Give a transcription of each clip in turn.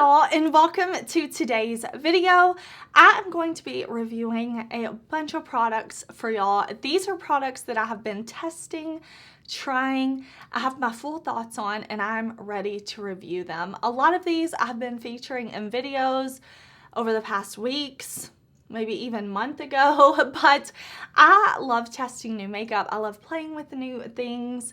y'all, and welcome to today's video. I am going to be reviewing a bunch of products for y'all. These are products that I have been testing, trying, I have my full thoughts on, and I'm ready to review them. A lot of these I've been featuring in videos over the past weeks, maybe even a month ago, but I love testing new makeup. I love playing with the new things.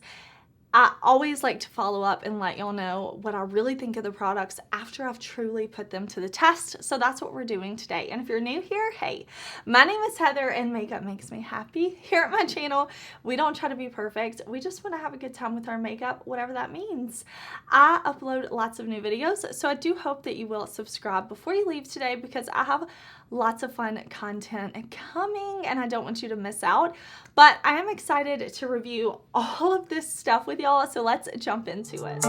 I always like to follow up and let y'all know what I really think of the products after I've truly put them to the test. So that's what we're doing today. And if you're new here, hey, my name is Heather and makeup makes me happy. Here at my channel, we don't try to be perfect. We just want to have a good time with our makeup, whatever that means. I upload lots of new videos, so I do hope that you will subscribe before you leave today because I have lots of fun content coming and I don't want you to miss out. But I am excited to review all of this stuff with y'all, so let's jump into it.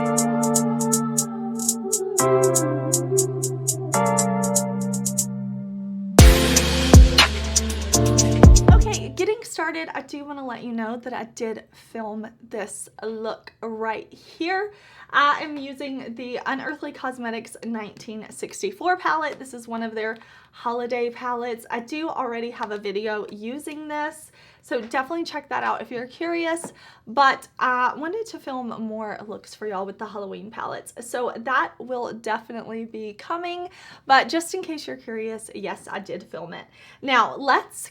Okay, getting started, I do want to let you know that I did film this look right here. I am using the Unearthly Cosmetics 1964 palette. This is one of their holiday palettes. I do already have a video using this, so definitely check that out if you're curious, but I wanted to film more looks for y'all with the Halloween palettes, so that will definitely be coming. But just in case you're curious, yes, I did film it. Now let's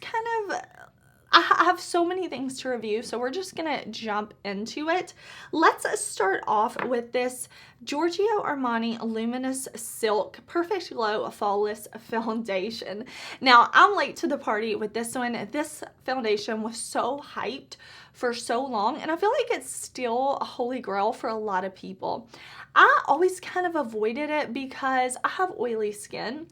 I have so many things to review, so we're just gonna jump into it. Let's start off with this Giorgio Armani Luminous Silk Perfect Glow Flawless Foundation. Now, I'm late to the party with this one. This foundation was so hyped for so long, and I feel like it's still a holy grail for a lot of people. I always kind of avoided it because I have oily skin.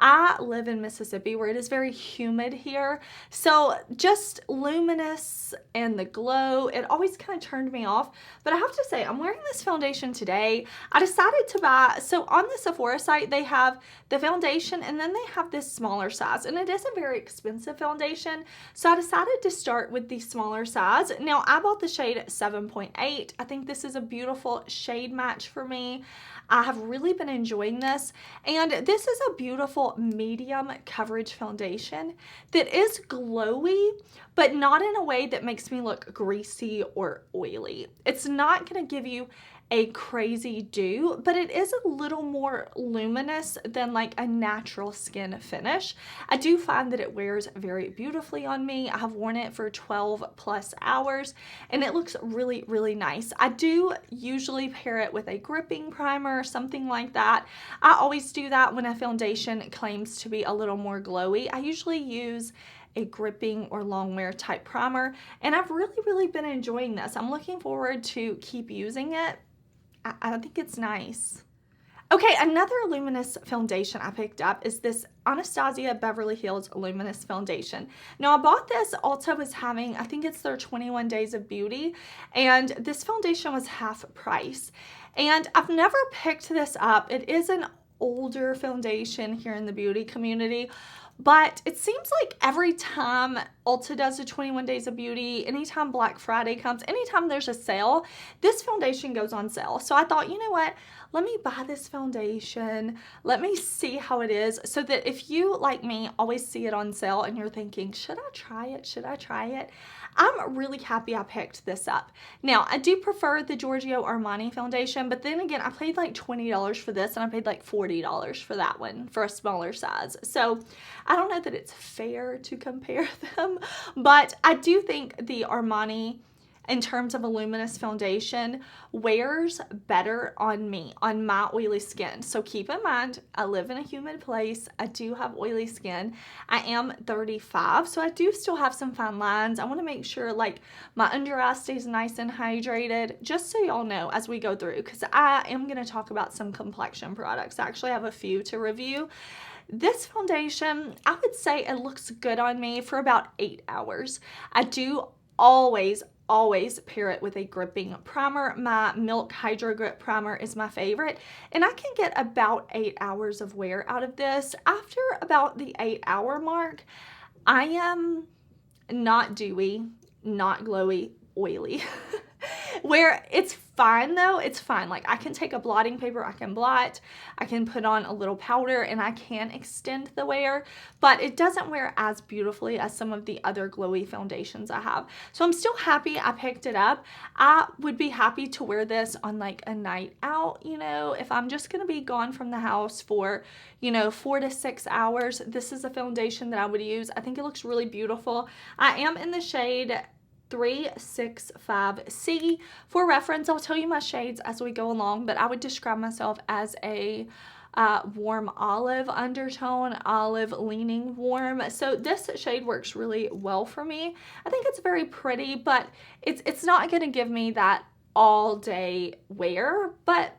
I live in Mississippi where it is very humid here, so just luminous and the glow, it always kind of turned me off. But I have to say, I'm wearing this foundation today. I decided to buy, so on the Sephora site, they have the foundation and then they have this smaller size, and it is a very expensive foundation, so I decided to start with the smaller size. Now, I bought the shade 7.8. I think this is a beautiful shade match for me. I have really been enjoying this, and this is a beautiful medium coverage foundation that is glowy, but not in a way that makes me look greasy or oily. It's not going to give you a crazy dew, but it is a little more luminous than like a natural skin finish. I do find that it wears very beautifully on me. I have worn it for 12 plus hours and it looks really, really nice. I do usually pair it with a gripping primer or something like that. I always do that when a foundation claims to be a little more glowy. I usually use a gripping or long wear type primer, and I've really been enjoying this. I'm looking forward to keep using it. I think it's nice. Okay, another luminous foundation I picked up is this Anastasia Beverly Hills Luminous Foundation. Now, I bought this Ulta was having, I think it's their 21 Days of Beauty, and this foundation was half price. And I've never picked this up. It is an older foundation here in the beauty community, but it seems like every time Ulta does a 21 Days of Beauty, anytime Black Friday comes, anytime there's a sale, this foundation goes on sale. So I thought, you know what? Let me buy this foundation. Let me see how it is, so that if you, like me, always see it on sale and you're thinking, should I try it? Should I try it? I'm really happy I picked this up. Now, I do prefer the Giorgio Armani foundation, but then again, I paid like $20 for this and I paid like $40 for that one for a smaller size. So I don't know that it's fair to compare them, but I do think the Armani, in terms of a luminous foundation, wears better on me, on my oily skin. So keep in mind, I live in a humid place. I do have oily skin. I am 35, so I do still have some fine lines. I want to make sure like my under eye stays nice and hydrated, just so y'all know as we go through, because I am going to talk about some complexion products. I actually have a few to review. This foundation, I would say it looks good on me for about 8 hours. I do always pair it with a gripping primer. My Milk Hydro Grip Primer is my favorite, and I can get about 8 hours of wear out of this. After about the 8-hour mark, I am not dewy, not glowy, oily. Where it's fine though, it's fine. Like I can take a blotting paper, I can blot, I can put on a little powder, and I can extend the wear, but it doesn't wear as beautifully as some of the other glowy foundations I have. So I'm still happy I picked it up. I would be happy to wear this on like a night out, you know, if I'm just going to be gone from the house for, you know, 4 to 6 hours. This is a foundation that I would use. I think it looks really beautiful. I am in the shade 365C. For reference, I'll tell you my shades as we go along, but I would describe myself as a warm olive undertone, olive leaning warm. So this shade works really well for me. I think it's very pretty, but it's not going to give me that all day wear, but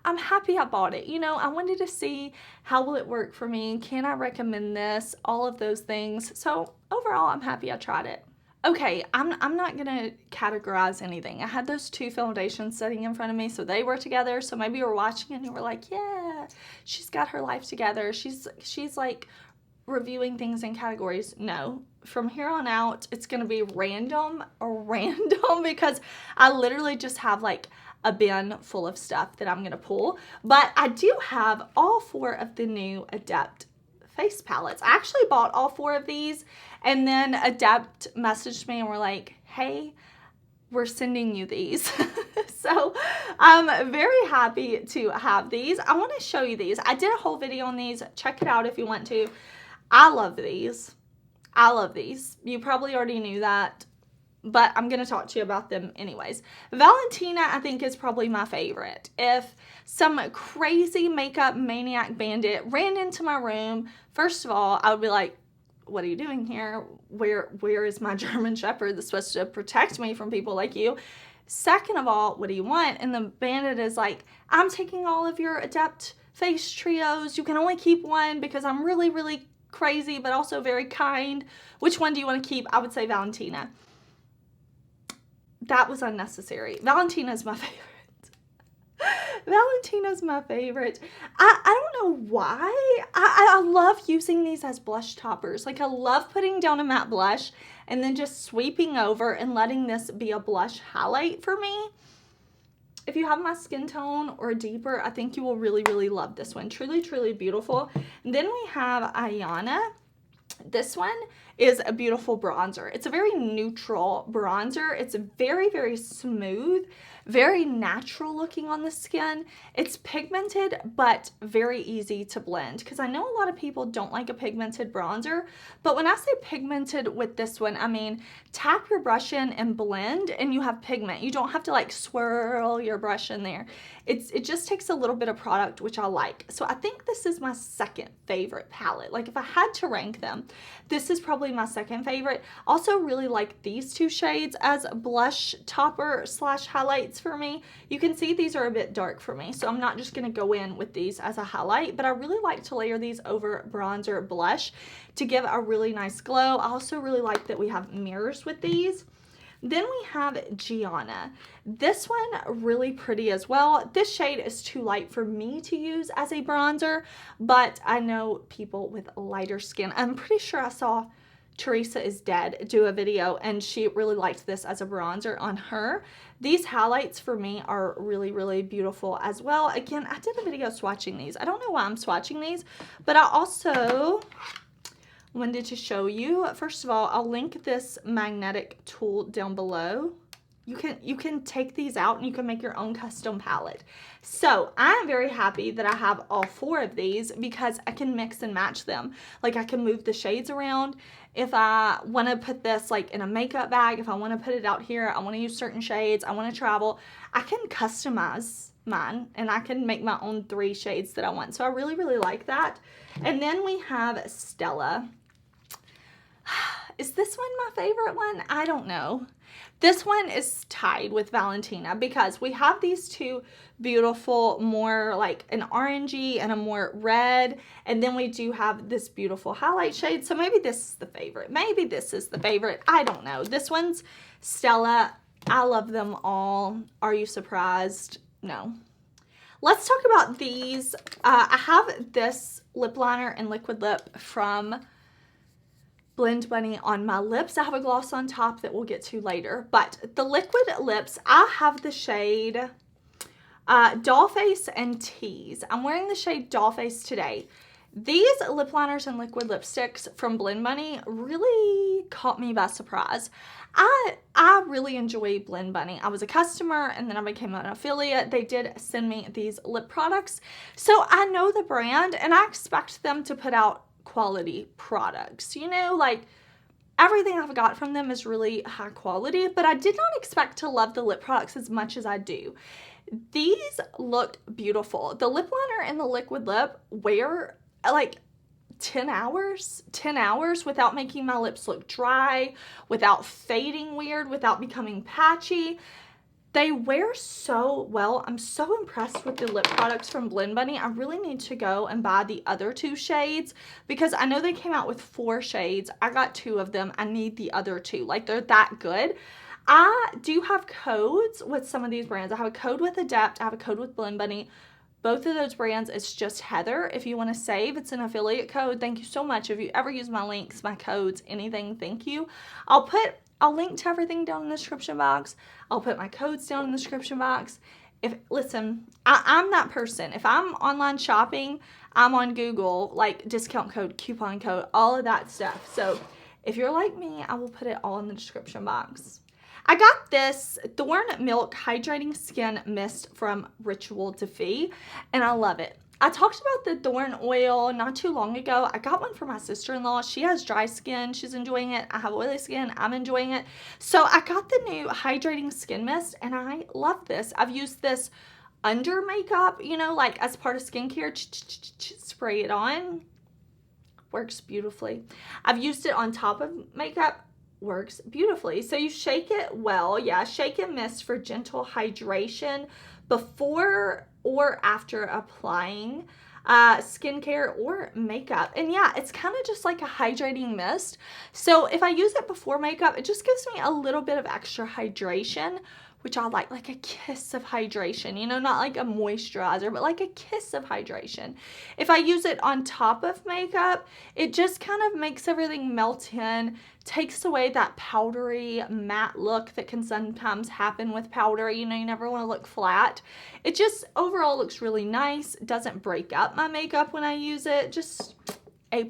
I'm happy I bought it. You know, I wanted to see how will it work for me. Can I recommend this? All of those things. So overall, I'm happy I tried it. Okay, I'm not gonna categorize anything. I had those two foundations sitting in front of me, so they were together. So maybe you were watching and you were like, yeah, she's got her life together. She's like reviewing things in categories. No, from here on out, it's gonna be random because I literally just have like a bin full of stuff that I'm gonna pull. But I do have all 4 of the new ADEPT face palettes. I actually bought all 4 of these, and then ADEPT messaged me and were like, hey, we're sending you these. So I'm very happy to have these. I want to show you these. I did a whole video on these. Check it out if you want to. I love these. I love these. You probably already knew that, but I'm going to talk to you about them anyways. Valentina, I think, is probably my favorite. If some crazy makeup maniac bandit ran into my room, first of all, I would be like, what are you doing here? Where is my German Shepherd that's supposed to protect me from people like you? Second of all, what do you want? And the bandit is like, I'm taking all of your ADEPT face trios. You can only keep one because I'm really, really crazy, but also very kind. Which one do you want to keep? I would say Valentina. That was unnecessary. Valentina's my favorite. Valentina's my favorite. I don't know why. I love using these as blush toppers. Like I love putting down a matte blush and then just sweeping over and letting this be a blush highlight for me. If you have my skin tone or deeper, I think you will really, really love this one. Truly, truly beautiful. And then we have Ayana. This one is a beautiful bronzer. It's a very neutral bronzer. It's very, very smooth, very natural looking on the skin. It's pigmented, but very easy to blend, because I know a lot of people don't like a pigmented bronzer, but when I say pigmented with this one, I mean tap your brush in and blend and you have pigment. You don't have to like swirl your brush in there. It just takes a little bit of product, which I like. So I think this is my second favorite palette. Like if I had to rank them, this is probably my second favorite. Also really like these 2 shades as blush topper slash highlights for me. You can see these are a bit dark for me, so I'm not just gonna go in with these as a highlight, but I really like to layer these over bronzer blush to give a really nice glow. I also really like that we have mirrors with these. Then we have Gianna. This one really pretty as well. This shade is too light for me to use as a bronzer, but I know people with lighter skin. I'm pretty sure I saw Teresa is Dead do a video and she really liked this as a bronzer on her. These highlights for me are really, really beautiful as well. Again, I did a video swatching these. I don't know why I'm swatching these, but I also wanted to show you. First of all, I'll link this magnetic tool down below. You can take these out and you can make your own custom palette. So I'm very happy that I have all 4 of these because I can mix and match them. Like I can move the shades around. If I want to put this like in a makeup bag, if I want to put it out here, I want to use certain shades, I want to travel, I can customize mine and I can make my own 3 shades that I want. So I really, really like that. And then we have Stella. Is this one my favorite one? I don't know. This one is tied with Valentina because we have these 2 beautiful, more like an orangey and a more red, and then we do have this beautiful highlight shade. So maybe this is the favorite. Maybe this is the favorite. I don't know. This one's Stella. I love them all. Are you surprised? No. Let's talk about these. I have this lip liner and liquid lip from Blend Bunny on my lips. I have a gloss on top that we'll get to later. But the liquid lips, I have the shade Dollface and Tease. I'm wearing the shade Dollface today. These lip liners and liquid lipsticks from Blend Bunny really caught me by surprise. I really enjoy Blend Bunny. I was a customer and then I became an affiliate. They did send me these lip products. So I know the brand and I expect them to put out quality products. You know, like everything I've got from them is really high quality, but I did not expect to love the lip products as much as I do. These look beautiful. The lip liner and the liquid lip wear like 10 hours without making my lips look dry, without fading weird, without becoming patchy. They wear so well. I'm so impressed with the lip products from Blend Bunny. I really need to go and buy the other 2 shades because I know they came out with 4 shades. I got 2 of them. I need the other 2. Like, they're that good. I do have codes with some of these brands. I have a code with ADEPT. I have a code with Blend Bunny. Both of those brands, it's just Heather. If you want to save, it's an affiliate code. Thank you so much. If you ever use my links, my codes, anything, thank you. I'll link to everything down in the description box. I'll put my codes down in the description box. Listen, I'm that person. If I'm online shopping, I'm on Google, like discount code, coupon code, all of that stuff. So if you're like me, I will put it all in the description box. I got this Thorn Milk Hydrating Skin Mist from Rituel and I love it. I talked about the Thorn oil not too long ago. I got one for my sister-in-law. She has dry skin. She's enjoying it. I have oily skin. I'm enjoying it. So I got the new Hydrating Skin Mist and I love this. I've used this under makeup, you know, like as part of skincare. Spray it on. Works beautifully. I've used it on top of makeup. Works beautifully. So you shake it well. Yeah, shake and mist for gentle hydration before or after applying skincare or makeup. And yeah, it's kind of just like a hydrating mist. So if I use it before makeup, it just gives me a little bit of extra hydration, which I like a kiss of hydration, you know, not like a moisturizer, but like a kiss of hydration. If I use it on top of makeup, it just kind of makes everything melt in, takes away that powdery matte look that can sometimes happen with powder. You know, you never want to look flat. It just overall looks really nice. It doesn't break up my makeup when I use it. Just A++.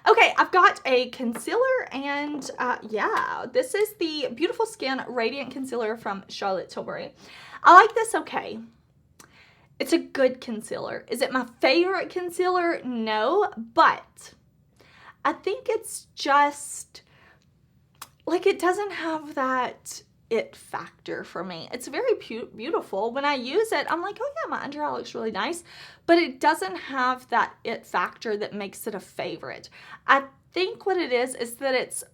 Okay, I've got a concealer and yeah, this is the Beautiful Skin Radiant Concealer from Charlotte Tilbury. I like this okay. It's a good concealer. Is it my favorite concealer? No, but I think it's just, like, it doesn't have that it factor for me. It's very beautiful. When I use it, I'm like, oh yeah, my under eye looks really nice, but it doesn't have that it factor that makes it a favorite. I think what it is that it's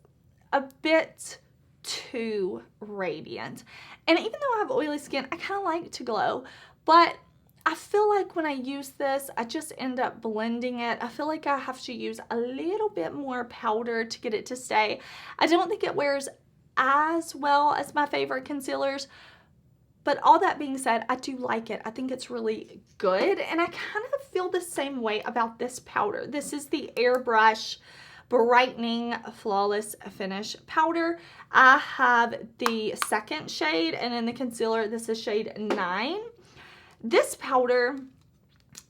a bit too radiant. And even though I have oily skin, I kind of like to glow, but I feel like when I use this, I just end up blending it. I feel like I have to use a little bit more powder to get it to stay. I don't think it wears as well as my favorite concealers, but all that being said, I do like it. I think it's really good, and I kind of feel the same way about this powder. This is the AIRBRUSH Brightening Flawless Finish powder. I have the second shade, and in the concealer, this is shade 9. This powder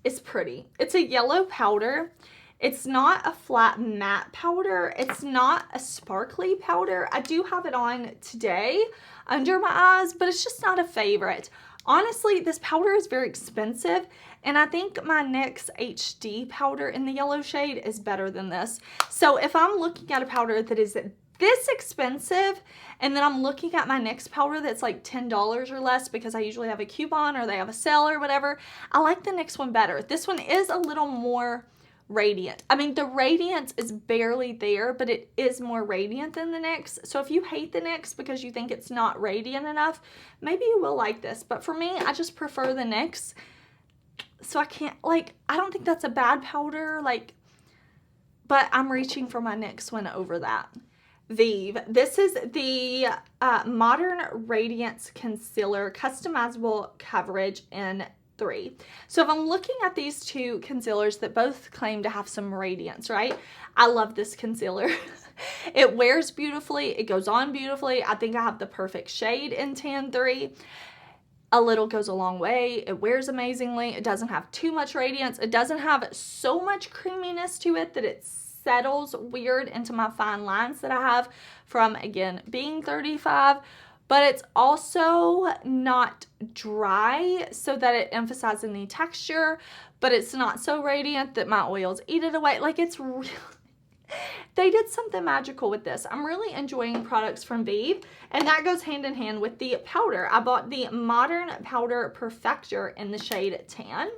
is pretty. It's a yellow powder. It's not a flat matte powder. It's not a sparkly powder. I do have it on today under my eyes, but it's just not a favorite. Honestly, this powder is very expensive, and I think my NYX HD powder in the yellow shade is better than this. So if I'm looking at a powder that is this expensive, and then I'm looking at my NYX powder that's like $10 or less because I usually have a coupon or they have a sale or whatever, I like the NYX one better. This one is a little more radiant. I mean, the radiance is barely there, but it is more radiant than the NYX. So if you hate the NYX because you think it's not radiant enough, maybe you will like this. But for me, I just prefer the NYX. So I can't, like, I don't think that's a bad powder, like, but I'm reaching for my NYX one over that. VIEVE. This is the Modern Radiance Concealer Customizable Coverage in 3. So if I'm looking at these two concealers that both claim to have some radiance, right? I love this concealer. It wears beautifully. It goes on beautifully. I think I have the perfect shade in Tan 3. A little goes a long way. It wears amazingly. It doesn't have too much radiance. It doesn't have so much creaminess to it that it settles weird into my fine lines that I have from, again, being 35. But it's also not dry so that it emphasizes the texture, but it's not so radiant that my oils eat it away. Like, it's really... They did something magical with this. I'm really enjoying products from VIEVE, and that goes hand in hand with the powder. I bought the Modern Powder Perfector in the shade Tan.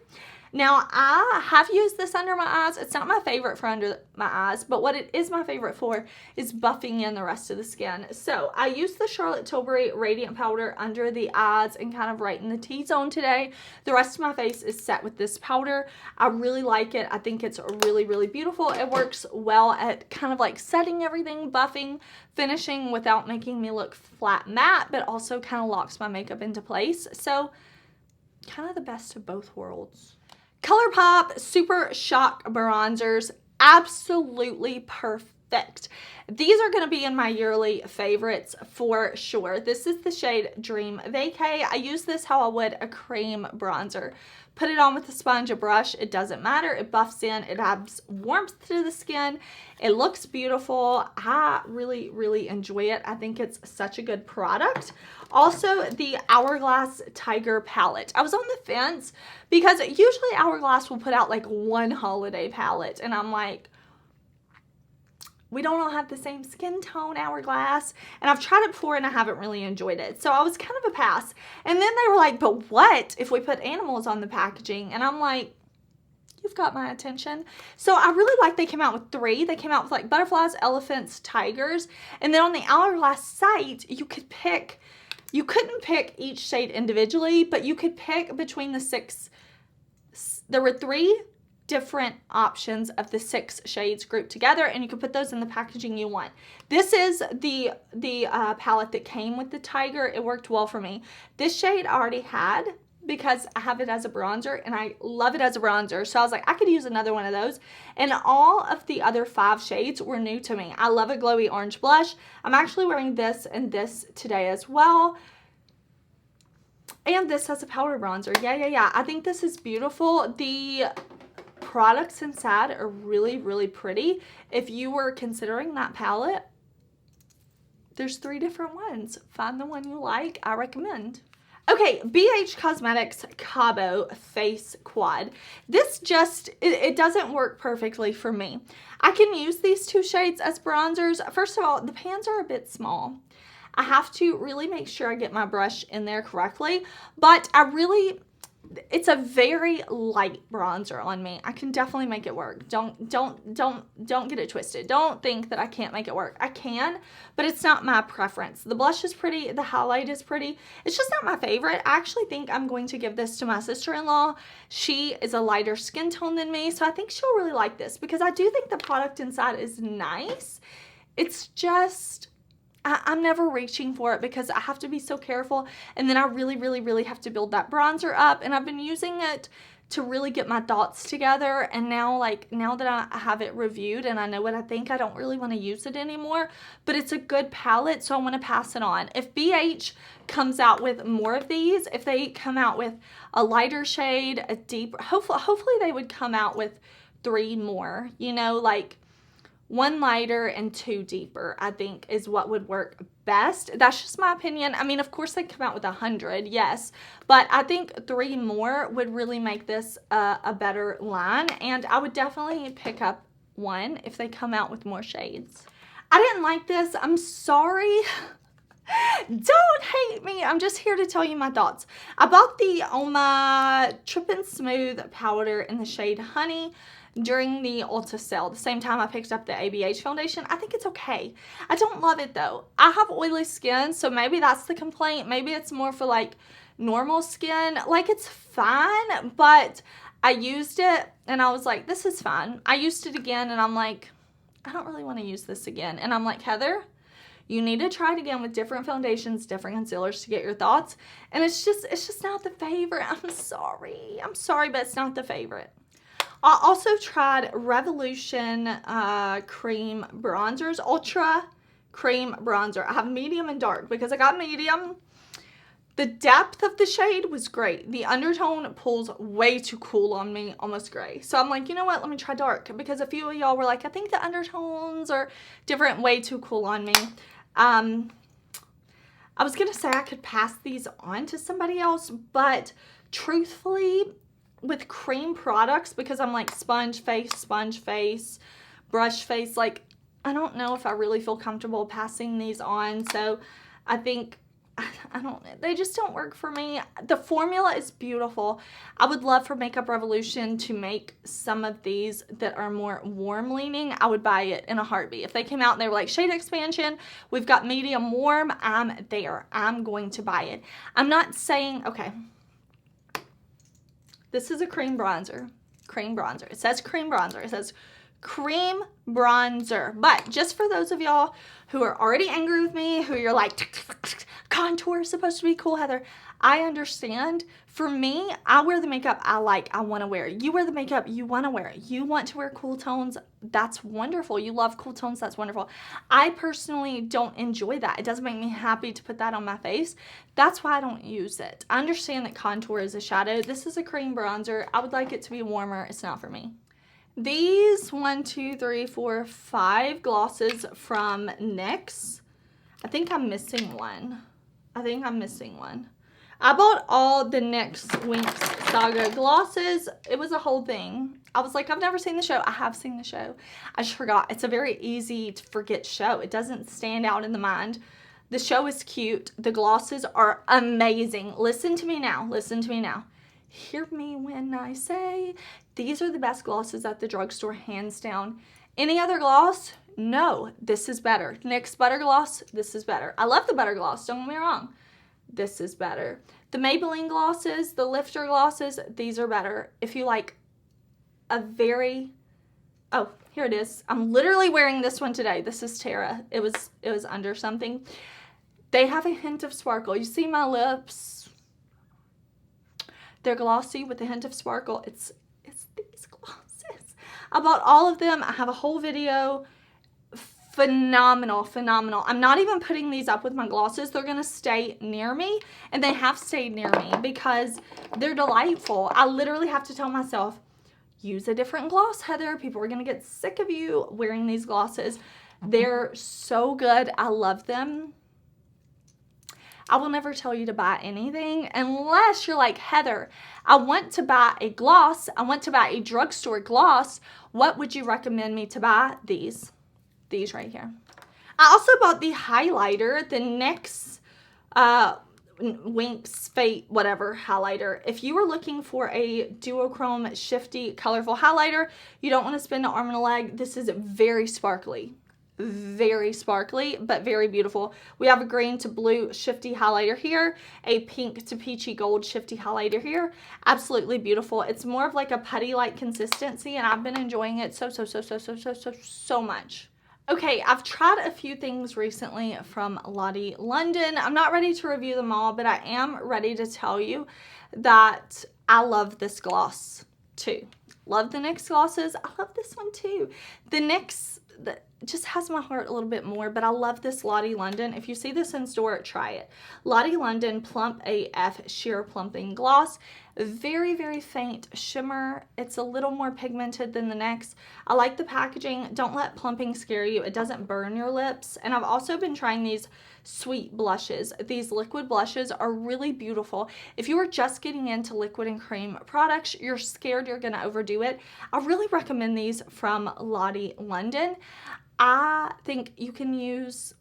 Now, I have used this under my eyes. It's not my favorite for under my eyes, but what it is my favorite for is buffing in the rest of the skin. So, I used the Charlotte Tilbury Radiant Powder under the eyes and kind of right in the T-zone today. The rest of my face is set with this powder. I really like it. I think it's really, really beautiful. It works well at kind of like setting everything, buffing, finishing without making me look flat matte, but also kind of locks my makeup into place. So, kind of the best of both worlds. ColourPop Super Shock bronzers, absolutely perfect. These are going to be in my yearly favorites for sure. This is the shade Dream Vacay. I use this how I would a cream bronzer. Put it on with a sponge or brush. It doesn't matter. It buffs in. It adds warmth to the skin. It looks beautiful. I really, really enjoy it. I think it's such a good product. Also, the Hourglass Tiger palette. I was on the fence because usually Hourglass will put out like one holiday palette, and I'm like, we don't all have the same skin tone, Hourglass. And I've tried it before and I haven't really enjoyed it. So I was kind of a pass. And then they were like, but what if we put animals on the packaging? And I'm like, you've got my attention. So I really like they came out with 3. They came out with like butterflies, elephants, tigers. And then on the Hourglass site, you couldn't pick each shade individually, but you could pick between the 6. There were 3 different options of the 6 shades grouped together, and you can put those in the packaging you want. This is the palette that came with the tiger. It worked well for me. This shade I already had because I have it as a bronzer and I love it as a bronzer. So I was like, I could use another one of those. And all of the other 5 shades were new to me. I love a glowy orange blush. I'm actually wearing this and this today as well. And this has a powder bronzer. Yeah. I think this is beautiful. The products inside are really, really pretty. If you were considering that palette, there's 3 different ones. Find the one you like. I recommend. Okay, BH Cosmetics Cabo Face Quad. This just, it doesn't work perfectly for me. I can use these 2 shades as bronzers. First of all, the pans are a bit small. I have to really make sure I get my brush in there correctly, but it's a very light bronzer on me. I can definitely make it work. Don't get it twisted. Don't think that I can't make it work. I can, but it's not my preference. The blush is pretty. The highlight is pretty. It's just not my favorite. I actually think I'm going to give this to my sister-in-law. She is a lighter skin tone than me, so I think she'll really like this because I do think the product inside is nice. It's just, I'm never reaching for it because I have to be so careful, and then I really have to build that bronzer up, and I've been using it to really get my thoughts together, and now that I have it reviewed and I know what I think, I don't really want to use it anymore, but it's a good palette, so I want to pass it on. If BH comes out with more of these, if they come out with a lighter shade, a deeper, hopefully they would come out with 3 more, you know, like 1 lighter and 2 deeper, I think is what would work best. That's just my opinion. I mean, of course they come out with 100, yes, but I think 3 more would really make this a better line, and I would definitely pick up 1 if they come out with more shades. I didn't like this. I'm sorry. Don't hate me. I'm just here to tell you my thoughts. I bought the UOMA TRIPPIN Smooth Powder in the shade Honey during the Ulta sale, the same time I picked up the ABH foundation. I think it's okay. I don't love it though. I have oily skin, so maybe that's the complaint. Maybe it's more for like normal skin. Like, it's fine, but I used it and I was like, this is fine. I used it again and I'm like, I don't really want to use this again. And I'm like, Heather, You need to try it again with different foundations, different concealers to get your thoughts. And it's just not the favorite. I'm sorry, but it's not the favorite. I also tried Revolution cream bronzers, Ultra Cream Bronzer. I have medium and dark because I got medium. The depth of the shade was great. The undertone pulls way too cool on me, almost gray. So I'm like, you know what? Let me try dark, because a few of y'all were like, I think the undertones are different, way too cool on me. I was going to say I could pass these on to somebody else, but truthfully, with cream products, because I'm like sponge face, brush face, like I don't know if I really feel comfortable passing these on. So I think, I don't know, they just don't work for me. The formula is beautiful. I would love for Makeup Revolution to make some of these that are more warm leaning. I would buy it in a heartbeat. If they came out and they were like, shade expansion, we've got medium warm, I'm there. I'm going to buy it. I'm not saying, okay, this is a cream bronzer. It says cream bronzer. It says cream bronzer. But just for those of y'all who are already angry with me, who you're like, contour is supposed to be cool, Heather, I understand. For me, I wear the makeup I like, I want to wear. You wear the makeup you want to wear. You want to wear cool tones, that's wonderful. You love cool tones, that's wonderful. I personally don't enjoy that. It doesn't make me happy to put that on my face. That's why I don't use it. I understand that contour is a shadow. This is a cream bronzer. I would like it to be warmer. It's not for me. These 1, 2, 3, 4, 5 glosses from NYX. I think I'm missing one. I bought all the NYX WINX Saga glosses. It was a whole thing. I was like, I've never seen the show. I have seen the show. I just forgot. It's a very easy to forget show. It doesn't stand out in the mind. The show is cute. The glosses are amazing. Listen to me now. Listen to me now. Hear me when I say these are the best glosses at the drugstore, hands down. Any other gloss? No, this is better. NYX Butter Gloss, this is better. I love the Butter Gloss, don't get me wrong. This is better. The Maybelline glosses, the Lifter glosses, these are better. If you like a very, oh, here it is. I'm literally wearing this one today. This is Tara. It was under something. They have a hint of sparkle. You see my lips? They're glossy with a hint of sparkle. It's these glosses. I bought all of them. I have a whole video. Phenomenal, phenomenal. I'm not even putting these up with my glosses. They're going to stay near me, and they have stayed near me because they're delightful. I literally have to tell myself, use a different gloss, Heather. People are going to get sick of you wearing these glosses. They're so good. I love them. I will never tell you to buy anything unless you're like, Heather, I want to buy a gloss. I want to buy a drugstore gloss. What would you recommend me to buy? These right here. I also bought the highlighter, the NYX WINX Fate whatever highlighter. If you were looking for a duochrome shifty colorful highlighter, you don't want to spend an arm and a leg, this is very sparkly, but very beautiful. We have a green to blue shifty highlighter here, a pink to peachy gold shifty highlighter here. Absolutely beautiful. It's more of like a putty like consistency, and I've been enjoying it so much. Okay, I've tried a few things recently from Lottie London. I'm not ready to review them all, but I am ready to tell you that I love this gloss too. Love the NYX glosses. I love this one too. The NYX just has my heart a little bit more, but I love this Lottie London. If you see this in store, try it. Lottie London Plump AF Sheer Plumping Gloss. Very, very faint shimmer. It's a little more pigmented than the NYX. I like the packaging. Don't let plumping scare you. It doesn't burn your lips. And I've also been trying these sweet blushes. These liquid blushes are really beautiful. If you are just getting into liquid and cream products, you're scared you're going to overdo it, I really recommend these from Lottie London. I think you can use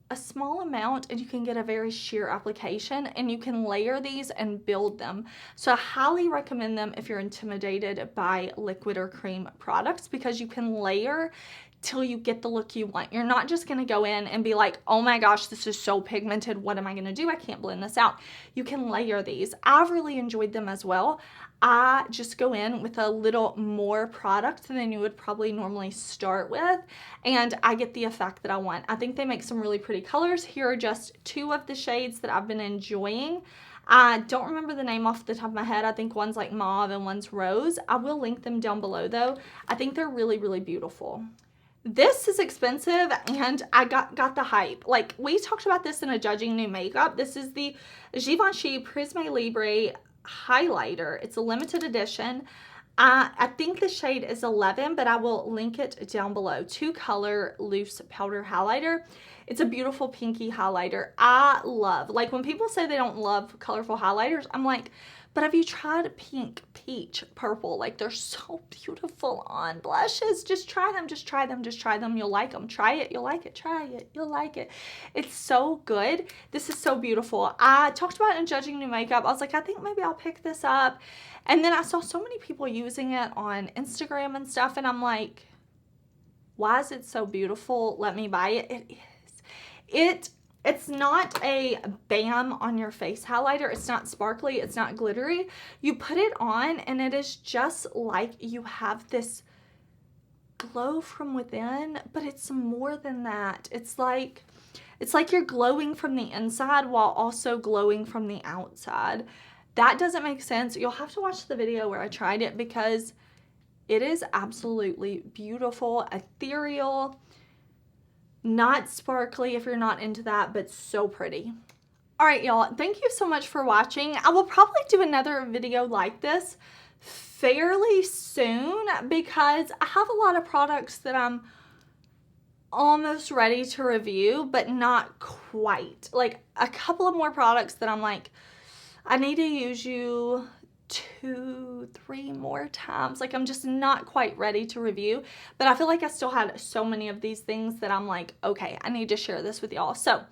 a small amount and you can get a very sheer application, and you can layer these and build them. So I highly recommend them if you're intimidated by liquid or cream products, because you can layer till you get the look you want. You're not just going to go in and be like, oh my gosh, this is so pigmented. What am I going to do? I can't blend this out. You can layer these. I've really enjoyed them as well. I just go in with a little more product than you would probably normally start with, and I get the effect that I want. I think they make some really pretty colors. Here are just 2 of the shades that I've been enjoying. I don't remember the name off the top of my head. I think one's like mauve and one's rose. I will link them down below though. I think they're really, really beautiful. This is expensive, and I got the hype. Like, we talked about this in a Judging New Makeup. This is the Givenchy PRISME LIBRE highlighter. It's a limited edition. I think the shade is 11, but I will link it down below. 2-color loose powder highlighter. It's a beautiful pinky highlighter. I love, like, when people say they don't love colorful highlighters, I'm like, but have you tried pink, peach, purple? Like, they're so beautiful on blushes. Just try them, just try them, just try them. You'll like them. Try it, you'll like it. Try it, you'll like it. It's so good. This is so beautiful. I talked about it in Judging New Makeup. I was like, I think maybe I'll pick this up. And then I saw so many people using it on Instagram and stuff, and I'm like, why is it so beautiful? Let me buy it. It is. It's not a bam on your face highlighter. It's not sparkly. It's not glittery. You put it on and it is just like you have this glow from within, but it's more than that. It's like you're glowing from the inside while also glowing from the outside. That doesn't make sense. You'll have to watch the video where I tried it because it is absolutely beautiful, ethereal. Not sparkly if you're not into that, but so pretty. All right, y'all, thank you so much for watching. I will probably do another video like this fairly soon because I have a lot of products that I'm almost ready to review, but not quite. Like, a couple of more products that I'm like, I need to use you 2-3 more times. Like, I'm just not quite ready to review, but I feel like I still had so many of these things that I'm like, okay, I need to share this with y'all. So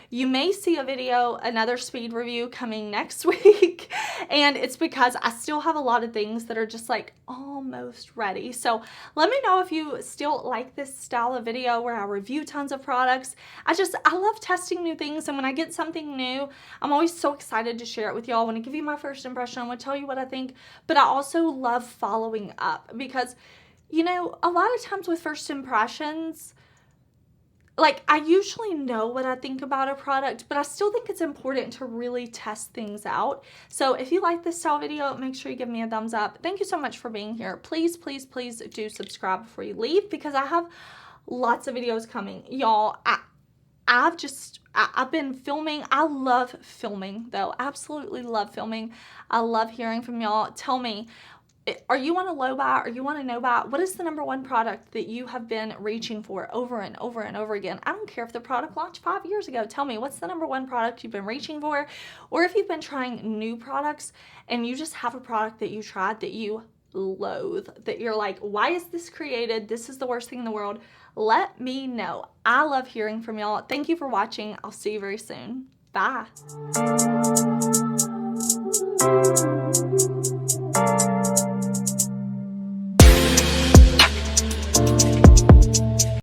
you may see a video, another speed review coming next week, and it's because I still have a lot of things that are just like almost ready. So let me know if you still like this style of video where I review tons of products. I love testing new things, and when I get something new, I'm always so excited to share it with y'all. I want to give you my first impression. I want to tell you what I think, but I also love following up because, you know, a lot of times with first impressions, like, I usually know what I think about a product, but I still think it's important to really test things out. So if you like this style video, make sure you give me a thumbs up. Thank you so much for being here. Please, please, please do subscribe before you leave because I have lots of videos coming. Y'all, I've been filming. I love filming, though. Absolutely love filming. I love hearing from y'all. Tell me, are you on a low buy or you want a no buy? What is the #1 product that you have been reaching for over and over and over again? I don't care if the product launched 5 years ago. Tell me, what's the #1 product you've been reaching for? Or if you've been trying new products and you just have a product that you tried that you loathe, that you're like, why is this created? This is the worst thing in the world. Let me know. I love hearing from y'all. Thank you for watching. I'll see you very soon. Bye.